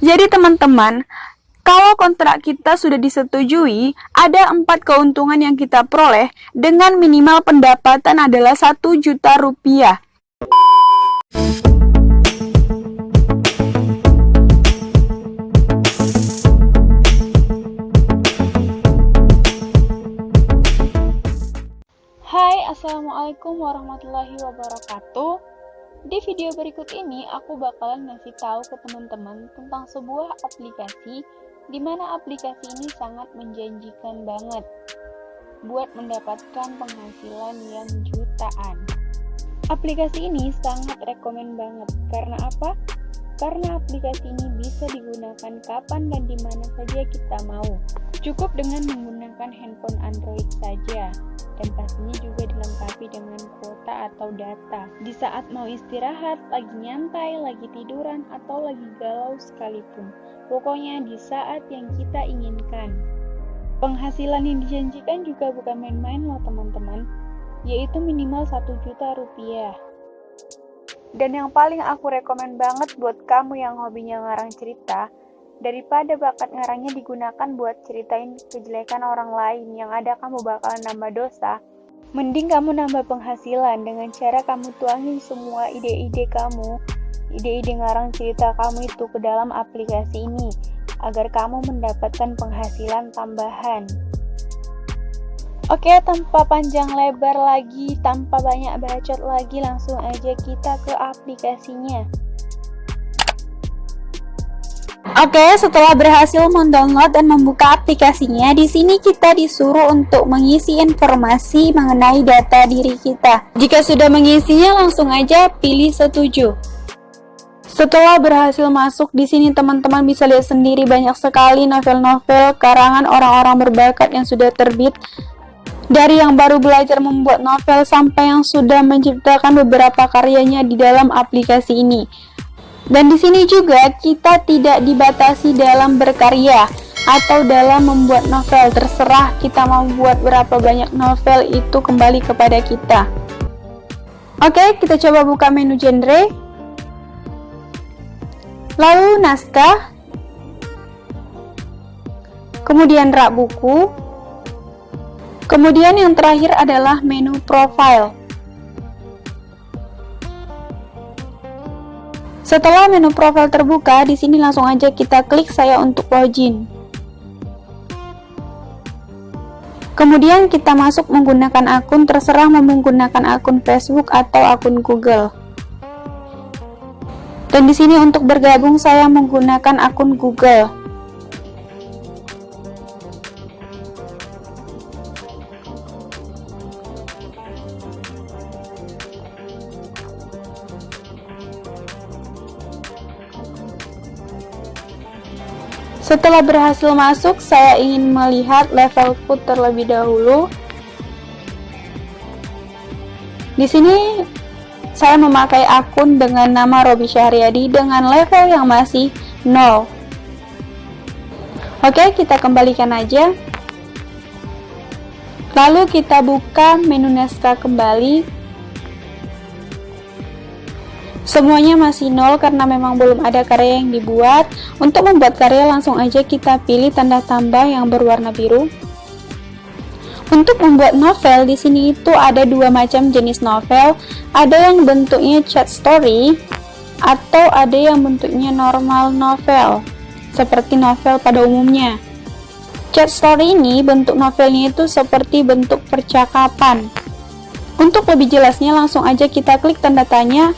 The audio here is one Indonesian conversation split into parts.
Jadi teman-teman, kalau kontrak kita sudah disetujui, ada 4 keuntungan yang kita peroleh dengan minimal pendapatan adalah 1 juta rupiah. Hai, Assalamualaikum warahmatullahi wabarakatuh. Di video berikut ini, aku bakalan ngasih tahu ke teman-teman tentang sebuah aplikasi di mana aplikasi ini sangat menjanjikan banget buat mendapatkan penghasilan yang jutaan. Aplikasi ini sangat rekomen banget. Karena apa? Karena aplikasi ini bisa digunakan kapan dan di mana saja kita mau. Cukup dengan menggunakan handphone Android saja. Dan pastinya juga dilengkapi dengan kuota atau data. Di saat mau istirahat, lagi nyantai, lagi tiduran, atau lagi galau sekalipun. Pokoknya di saat yang kita inginkan. Penghasilan yang dijanjikan juga bukan main-main loh teman-teman, yaitu minimal 1 juta rupiah. Dan yang paling aku rekomen banget buat kamu yang hobinya ngarang cerita, daripada bakat ngarangnya digunakan buat ceritain kejelekan orang lain yang ada kamu bakalan nambah dosa, mending kamu nambah penghasilan dengan cara kamu tuangin semua ide-ide kamu, ide-ide ngarang cerita kamu itu ke dalam aplikasi ini, agar kamu mendapatkan penghasilan tambahan. Oke, tanpa panjang lebar lagi, tanpa banyak bacot lagi, langsung aja kita ke aplikasinya. Oke, setelah berhasil mendownload dan membuka aplikasinya, di sini kita disuruh untuk mengisi informasi mengenai data diri kita. Jika sudah mengisinya, langsung aja pilih setuju. Setelah berhasil masuk, di sini teman-teman bisa lihat sendiri banyak sekali novel-novel karangan orang-orang berbakat yang sudah terbit. Dari yang baru belajar membuat novel sampai yang sudah menciptakan beberapa karyanya di dalam aplikasi ini. Dan di sini juga kita tidak dibatasi dalam berkarya atau dalam membuat novel. Terserah kita mau buat berapa banyak novel, itu kembali kepada kita. Oke, kita coba buka menu genre. Lalu naskah. Kemudian rak buku. Kemudian yang terakhir adalah menu profile. Setelah menu profil terbuka, di sini langsung aja kita klik saya untuk login. Kemudian kita masuk menggunakan akun, terserah mau menggunakan akun Facebook atau akun Google. Dan di sini untuk bergabung saya menggunakan akun Google. Setelah berhasil masuk, saya ingin melihat levelku terlebih dahulu. Di sini saya memakai akun dengan nama Robi Syahriadi dengan level yang masih 0. Oke, kita kembalikan aja. Lalu kita buka menu naskah kembali. Semuanya masih 0 karena memang belum ada karya yang dibuat. Untuk membuat karya langsung aja kita pilih tanda tambah yang berwarna biru. Untuk membuat novel, di sini itu ada 2 macam jenis novel. Ada yang bentuknya chat story atau ada yang bentuknya normal novel, seperti novel pada umumnya. Chat story ini bentuk novelnya itu seperti bentuk percakapan. Untuk lebih jelasnya langsung aja kita klik tanda tanya.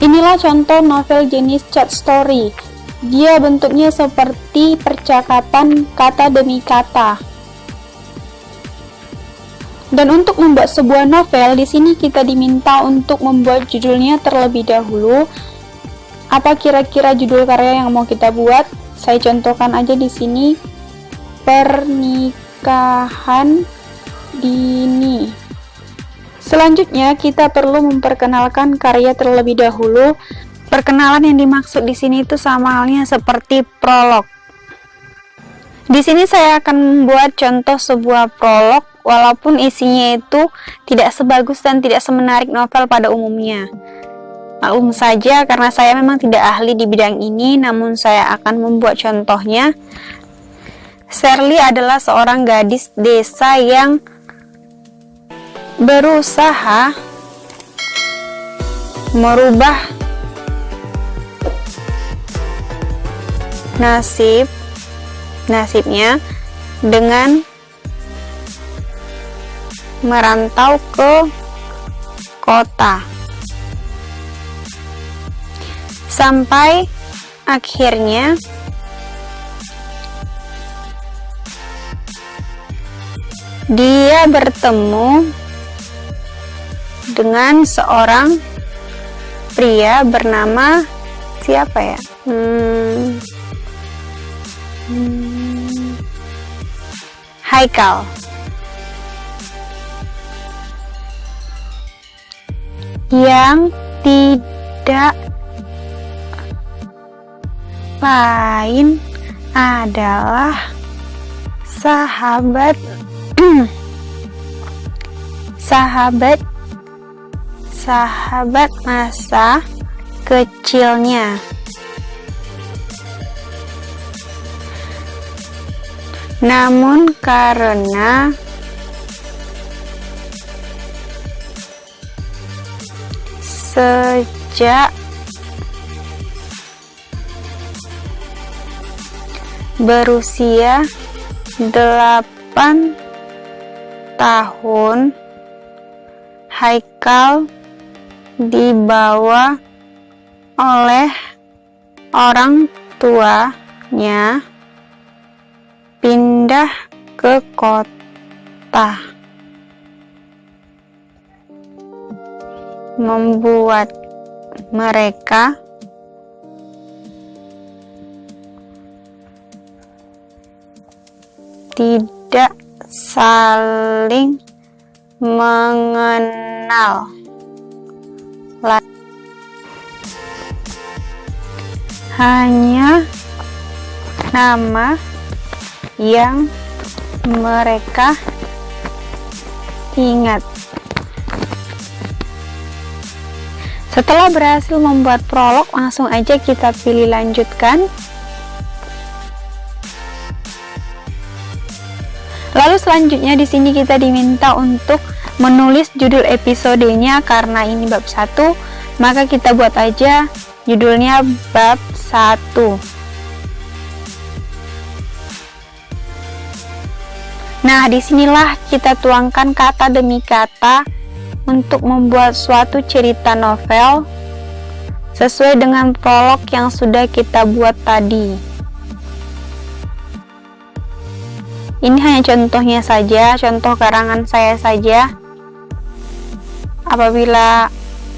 Inilah contoh novel jenis chat story. Dia bentuknya seperti percakapan kata demi kata. Dan untuk membuat sebuah novel, di sini kita diminta untuk membuat judulnya terlebih dahulu. Apa kira-kira judul karya yang mau kita buat? Saya contohkan aja di sini, Pernikahan Dini. Selanjutnya, kita perlu memperkenalkan karya terlebih dahulu. Perkenalan yang dimaksud di sini itu sama halnya seperti prolog. Di sini saya akan membuat contoh sebuah prolog, walaupun isinya itu tidak sebagus dan tidak semenarik novel pada umumnya. Maklum saja karena saya memang tidak ahli di bidang ini, namun saya akan membuat contohnya. Shirley adalah seorang gadis desa yang berusaha merubah nasibnya dengan merantau ke kota. Sampai akhirnya dia bertemu dengan seorang pria bernama siapa ya? Haikal. Yang tidak lain adalah sahabat masa kecilnya. Namun karena sejak berusia 8 tahun, Haikal dibawa oleh orang tuanya pindah ke kota, membuat mereka tidak saling mengenal. Hanya nama yang mereka ingat. Setelah berhasil membuat prolog, langsung aja kita pilih lanjutkan. Lalu selanjutnya di sini kita diminta untuk menulis judul episodenya. Karena ini bab 1, maka kita buat aja judulnya bab 1. Nah, disinilah kita tuangkan kata demi kata untuk membuat suatu cerita novel sesuai dengan prolog yang sudah kita buat tadi. Ini hanya contohnya saja, contoh karangan saya saja. Apabila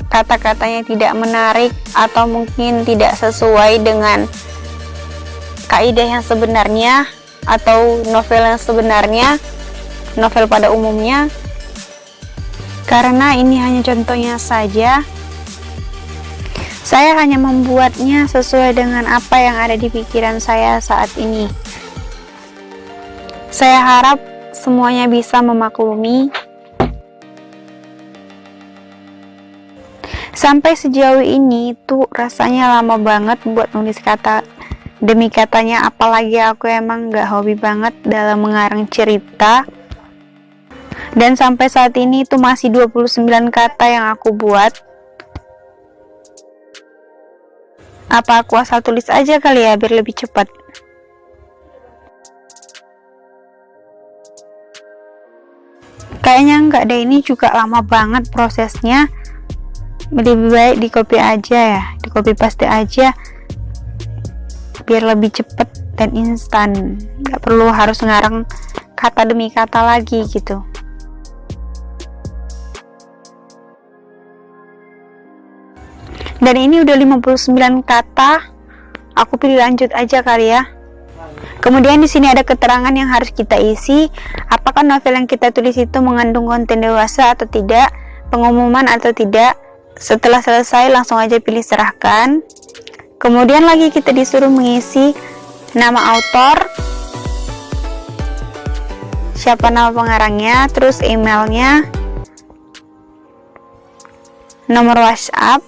kata-katanya tidak menarik atau mungkin tidak sesuai dengan kaidah yang sebenarnya atau novel yang sebenarnya, novel pada umumnya, karena ini hanya contohnya saja, saya hanya membuatnya sesuai dengan apa yang ada di pikiran saya saat ini. Saya harap semuanya bisa memaklumi. Sampai sejauh ini tuh rasanya lama banget buat nulis kata demi katanya, apalagi aku emang gak hobi banget dalam mengarang cerita. Dan sampai saat ini tuh masih 29 kata yang aku buat. Apa aku asal tulis aja kali ya biar lebih cepat? Kayaknya enggak deh, ini juga lama banget prosesnya. Lebih baik di copy aja ya, di copy paste aja biar lebih cepet dan instan, nggak perlu harus ngarang kata demi kata lagi gitu. Dan ini udah 59 kata, aku pilih lanjut aja kali ya. Kemudian di sini ada keterangan yang harus kita isi, apakah novel yang kita tulis itu mengandung konten dewasa atau tidak, pengumuman atau tidak. Setelah selesai langsung aja pilih serahkan. Kemudian lagi kita disuruh mengisi nama autor, siapa nama pengarangnya, terus emailnya, nomor WhatsApp,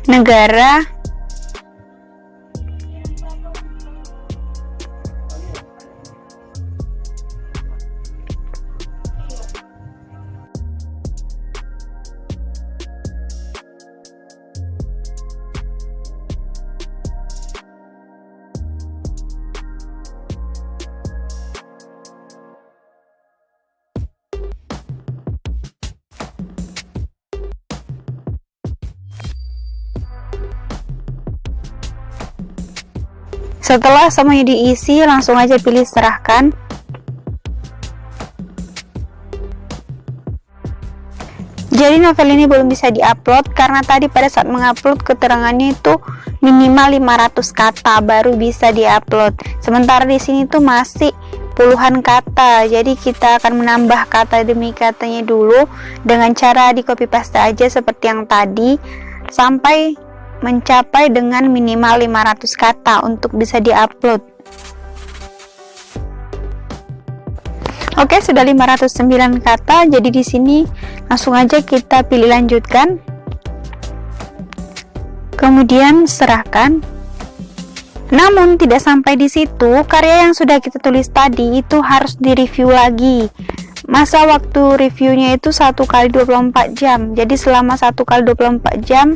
negara, setelah semuanya diisi, langsung aja pilih serahkan. Jadi novel ini belum bisa diupload karena tadi pada saat mengupload keterangannya itu minimal 500 kata baru bisa diupload. Sementara di sini tuh masih puluhan kata. Jadi kita akan menambah kata demi katanya dulu dengan cara di copy paste aja seperti yang tadi sampai mencapai dengan minimal 500 kata untuk bisa diupload. Oke, sudah 509 kata. Jadi di sini langsung aja kita pilih lanjutkan. Kemudian serahkan. Namun tidak sampai di situ, karya yang sudah kita tulis tadi itu harus direview lagi. Masa waktu reviewnya itu 1 kali 24 jam. Jadi selama 1 kali 24 jam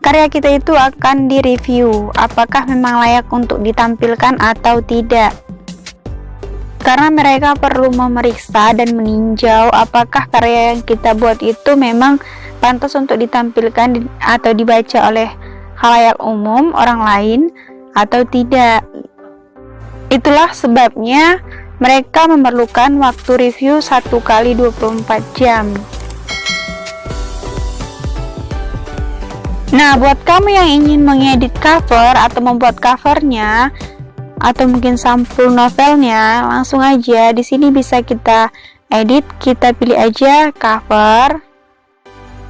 karya kita itu akan direview apakah memang layak untuk ditampilkan atau tidak. Karena mereka perlu memeriksa dan meninjau apakah karya yang kita buat itu memang pantas untuk ditampilkan atau dibaca oleh khalayak umum, orang lain, atau tidak. Itulah sebabnya mereka memerlukan waktu review 1 kali 24 jam. Nah, buat kamu yang ingin mengedit cover atau membuat covernya atau mungkin sampul novelnya, langsung aja di sini bisa kita edit. Kita pilih aja cover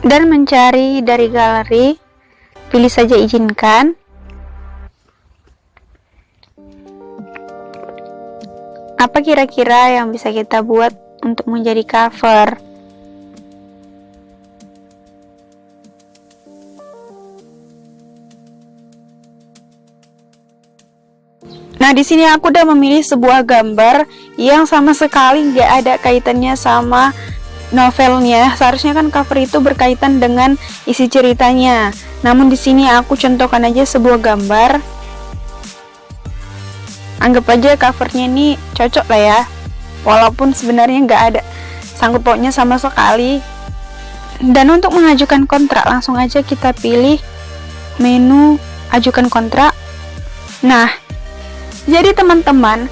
dan mencari dari galeri, pilih saja izinkan. Apa kira-kira yang bisa kita buat untuk menjadi cover? Nah, di sini aku udah memilih sebuah gambar yang sama sekali nggak ada kaitannya sama novelnya. Seharusnya kan cover itu berkaitan dengan isi ceritanya. Namun di sini aku contohkan aja sebuah gambar. Anggap aja covernya ini cocok lah ya. Walaupun sebenarnya nggak ada sangkut pautnya sama sekali. Dan untuk mengajukan kontrak, langsung aja kita pilih menu ajukan kontrak. Nah, jadi teman-teman,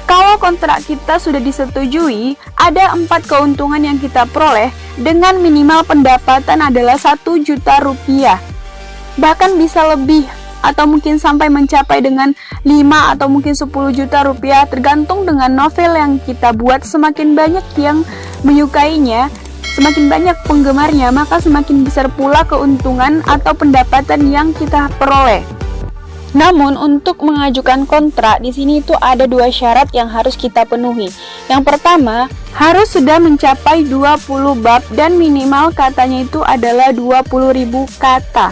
kalau kontrak kita sudah disetujui, ada 4 keuntungan yang kita peroleh dengan minimal pendapatan adalah 1 juta rupiah. Bahkan bisa lebih atau mungkin sampai mencapai dengan 5 atau mungkin 10 juta rupiah tergantung dengan novel yang kita buat. Semakin banyak yang menyukainya, semakin banyak penggemarnya, maka semakin besar pula keuntungan atau pendapatan yang kita peroleh. Namun untuk mengajukan kontrak di sini itu ada 2 syarat yang harus kita penuhi. Yang pertama, harus sudah mencapai 20 bab dan minimal katanya itu adalah 20.000 kata.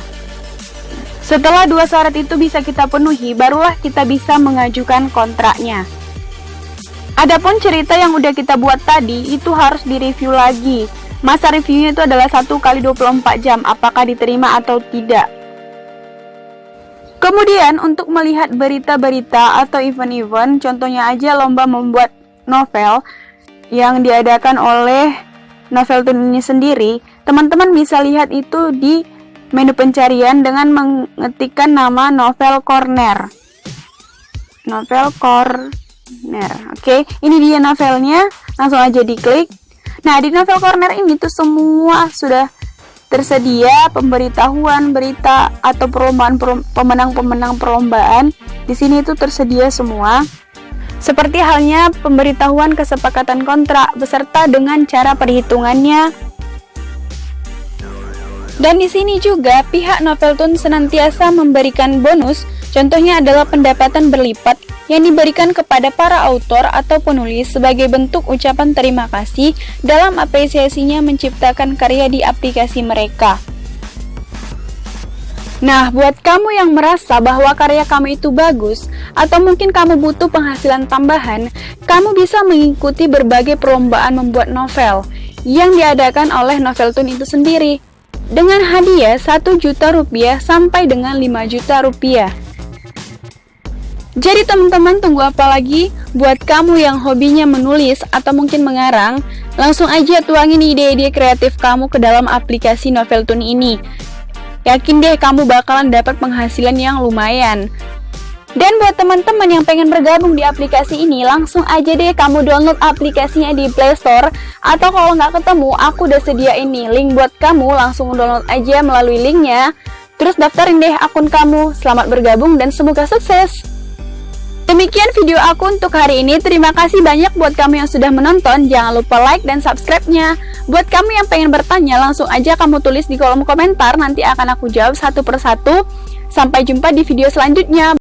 Setelah 2 syarat itu bisa kita penuhi, barulah kita bisa mengajukan kontraknya. Adapun cerita yang udah kita buat tadi itu harus direview lagi. Masa reviewnya itu adalah 1 kali 24 jam, apakah diterima atau tidak. Kemudian untuk melihat berita-berita atau event-event, contohnya aja lomba membuat novel yang diadakan oleh Noveltoon ini sendiri, teman-teman bisa lihat itu di menu pencarian dengan mengetikkan nama Novel Corner. Novel Corner. Oke, ini dia novelnya, langsung aja diklik. Nah, di Novel Corner ini tuh semua sudah tersedia pemberitahuan berita atau pemenang-pemenang perlombaan. Di sini itu tersedia semua. Seperti halnya pemberitahuan kesepakatan kontrak beserta dengan cara perhitungannya. Dan di sini juga pihak Noveltoon senantiasa memberikan bonus. Contohnya adalah pendapatan berlipat yang diberikan kepada para autor atau penulis sebagai bentuk ucapan terima kasih dalam apresiasinya menciptakan karya di aplikasi mereka. Nah, buat kamu yang merasa bahwa karya kamu itu bagus, atau mungkin kamu butuh penghasilan tambahan, kamu bisa mengikuti berbagai perlombaan membuat novel yang diadakan oleh Noveltoon itu sendiri, dengan hadiah 1 juta rupiah sampai dengan 5 juta rupiah. Jadi teman-teman, tunggu apa lagi? Buat kamu yang hobinya menulis atau mungkin mengarang, langsung aja tuangin ide-ide kreatif kamu ke dalam aplikasi Noveltoon ini. Yakin deh kamu bakalan dapat penghasilan yang lumayan. Dan buat teman-teman yang pengen bergabung di aplikasi ini, langsung aja deh kamu download aplikasinya di Play Store. Atau kalau nggak ketemu, aku udah sediain nih link buat kamu, langsung download aja melalui linknya. Terus daftarin deh akun kamu. Selamat bergabung dan semoga sukses! Demikian video aku untuk hari ini. Terima kasih banyak buat kamu yang sudah menonton. Jangan lupa like dan subscribe-nya. Buat kamu yang pengen bertanya, langsung aja kamu tulis di kolom komentar. Nanti akan aku jawab satu persatu. Sampai jumpa di video selanjutnya.